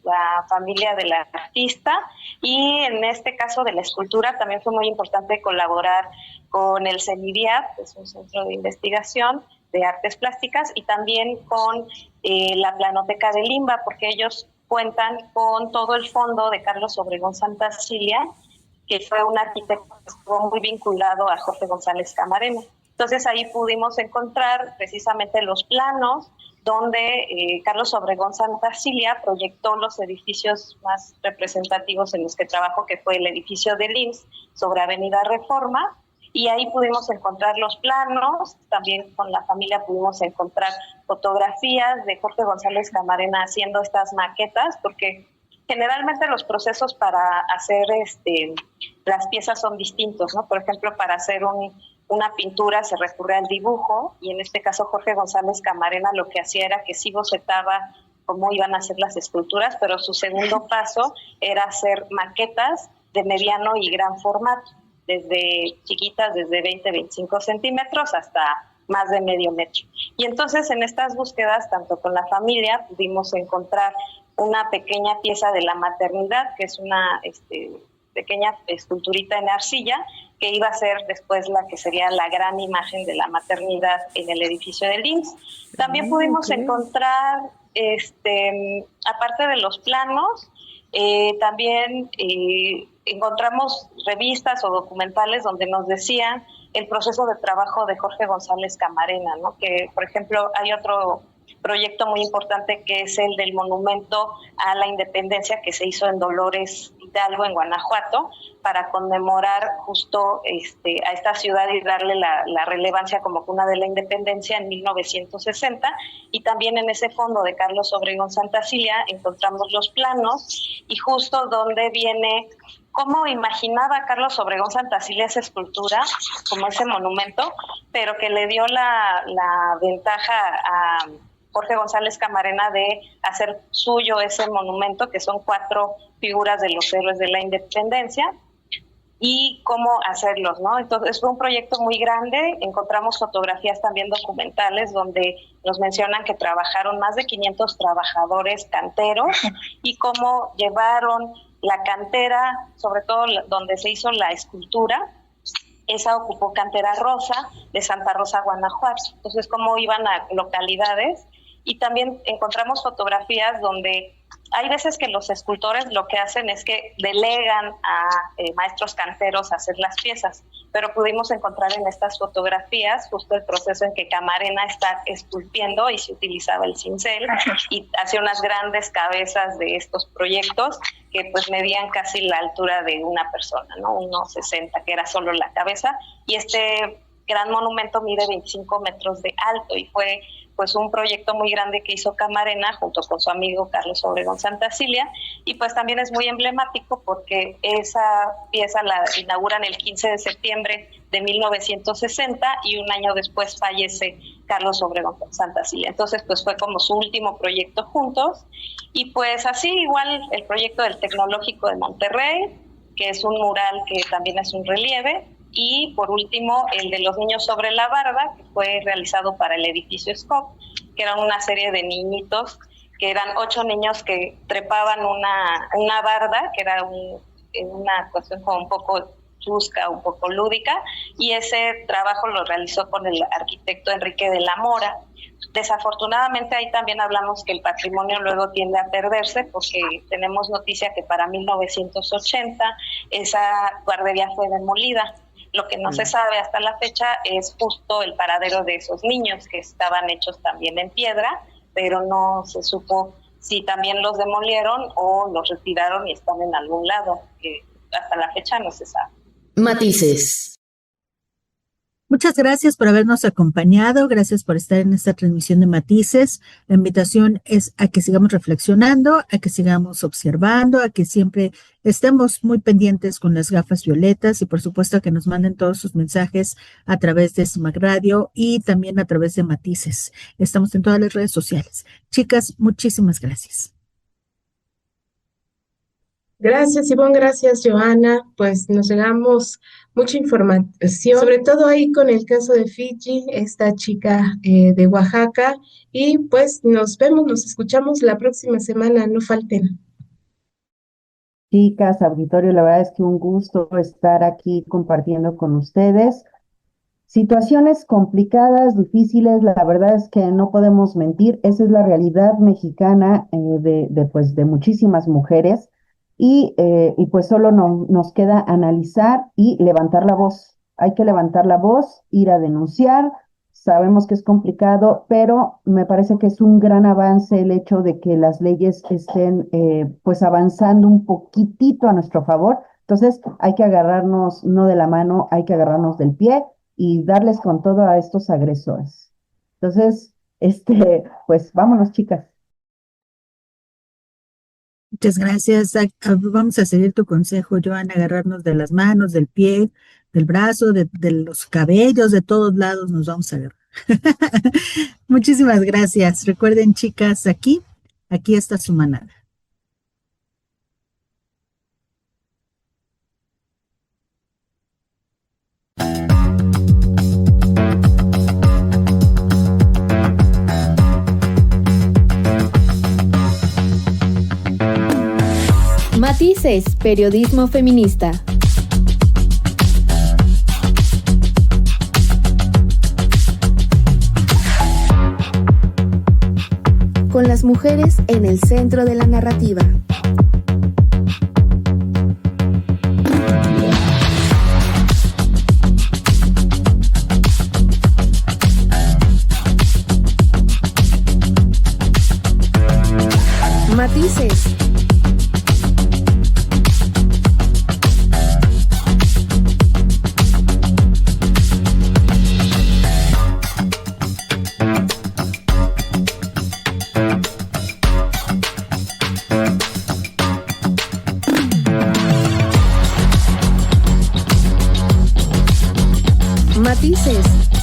la familia del artista. Y en este caso de la escultura también fue muy importante colaborar con el CENIDIAP, que es un centro de investigación de artes plásticas, y también con la Planoteca de Limba, porque ellos cuentan con todo el fondo de Carlos Obregón Santacilia, que fue un arquitecto que estuvo muy vinculado a Jorge González Camarena. Entonces ahí pudimos encontrar precisamente los planos donde Carlos Obregón Santacilia proyectó los edificios más representativos en los que trabajó, que fue el edificio del IMSS sobre Avenida Reforma, y ahí pudimos encontrar los planos. También con la familia pudimos encontrar fotografías de Jorge González Camarena haciendo estas maquetas, porque generalmente los procesos para hacer las piezas son distintos, ¿no? Por ejemplo, para hacer una pintura se recurre al dibujo, y en este caso Jorge González Camarena lo que hacía era que sí bocetaba cómo iban a ser las esculturas, pero su segundo paso era hacer maquetas de mediano y gran formato, desde chiquitas, desde 20-25 centímetros hasta más de medio metro. Y entonces en estas búsquedas, tanto con la familia, pudimos encontrar una pequeña pieza de la maternidad, que es una pequeña esculturita en arcilla, que iba a ser después la que sería la gran imagen de la maternidad en el edificio del IMSS. También pudimos encontrar, aparte de los planos, también encontramos revistas o documentales donde nos decían el proceso de trabajo de Jorge González Camarena, ¿no? Que, por ejemplo, hay otro proyecto muy importante que es el del monumento a la independencia que se hizo en Dolores Hidalgo, en Guanajuato, para conmemorar justo a esta ciudad y darle la relevancia como cuna de la independencia en 1960. Y también en ese fondo de Carlos Obregón Santacilia encontramos los planos, y justo donde viene cómo imaginaba Carlos Obregón Santacilia esa escultura, como ese monumento, pero que le dio la ventaja a Jorge González Camarena de hacer suyo ese monumento, que son 4 figuras de los héroes de la independencia, y cómo hacerlos, ¿no? Entonces fue un proyecto muy grande. Encontramos fotografías también documentales donde nos mencionan que trabajaron más de 500 trabajadores canteros, y cómo llevaron la cantera, sobre todo donde se hizo la escultura, esa ocupó Cantera Rosa de Santa Rosa, Guanajuato. Entonces, cómo iban a localidades. Y también encontramos fotografías donde hay veces que los escultores lo que hacen es que delegan a maestros canteros a hacer las piezas, pero pudimos encontrar en estas fotografías justo el proceso en que Camarena está esculpiendo y se utilizaba el cincel y hacía unas grandes cabezas de estos proyectos que pues medían casi la altura de una persona, ¿no? 1.60, que era solo la cabeza, y este gran monumento mide 25 metros de alto, y fue pues un proyecto muy grande que hizo Camarena junto con su amigo Carlos Obregón Santacilia, y pues también es muy emblemático porque esa pieza la inauguran el 15 de septiembre de 1960 y un año después fallece Carlos Obregón Santacilia. Entonces pues fue como su último proyecto juntos, y pues así igual el proyecto del Tecnológico de Monterrey, que es un mural que también es un relieve, y por último el de los niños sobre la barda, que fue realizado para el edificio SCOP, que era una serie de niñitos, que eran 8 niños que trepaban una barda, que era una cuestión como un poco chusca, un poco lúdica, y ese trabajo lo realizó con el arquitecto Enrique de la Mora. Desafortunadamente ahí también hablamos que el patrimonio luego tiende a perderse, porque tenemos noticia que para 1980 esa guardería fue demolida. Lo que no se sabe hasta la fecha es justo el paradero de esos niños, que estaban hechos también en piedra, pero no se supo si también los demolieron o los retiraron y están en algún lado, que hasta la fecha no se sabe. Matices. Muchas gracias por habernos acompañado, gracias por estar en esta transmisión de Matices. La invitación es a que sigamos reflexionando, a que sigamos observando, a que siempre estemos muy pendientes con las gafas violetas y por supuesto que nos manden todos sus mensajes a través de CIMAC Radio y también a través de Matices. Estamos en todas las redes sociales. Chicas, muchísimas gracias. Gracias, Ivonne, gracias, Joana. Pues nos llegamos mucha información, sobre todo ahí con el caso de Fiji, esta chica de Oaxaca. Y pues nos vemos, nos escuchamos la próxima semana, no falten. Chicas, auditorio, la verdad es que un gusto estar aquí compartiendo con ustedes. Situaciones complicadas, difíciles, la verdad es que no podemos mentir, esa es la realidad mexicana de muchísimas mujeres. Y pues solo nos queda analizar y levantar la voz. Hay que levantar la voz, ir a denunciar. Sabemos que es complicado, pero me parece que es un gran avance el hecho de que las leyes estén pues avanzando un poquitito a nuestro favor. Entonces hay que agarrarnos no de la mano, hay que agarrarnos del pie y darles con todo a estos agresores. Entonces, pues vámonos, chicas. Muchas gracias. Vamos a seguir tu consejo, Joana, agarrarnos de las manos, del pie, del brazo, de los cabellos, de todos lados nos vamos a agarrar. Muchísimas gracias. Recuerden, chicas, aquí está su manada. Matices, periodismo feminista. Con las mujeres en el centro de la narrativa. Matices. Matices.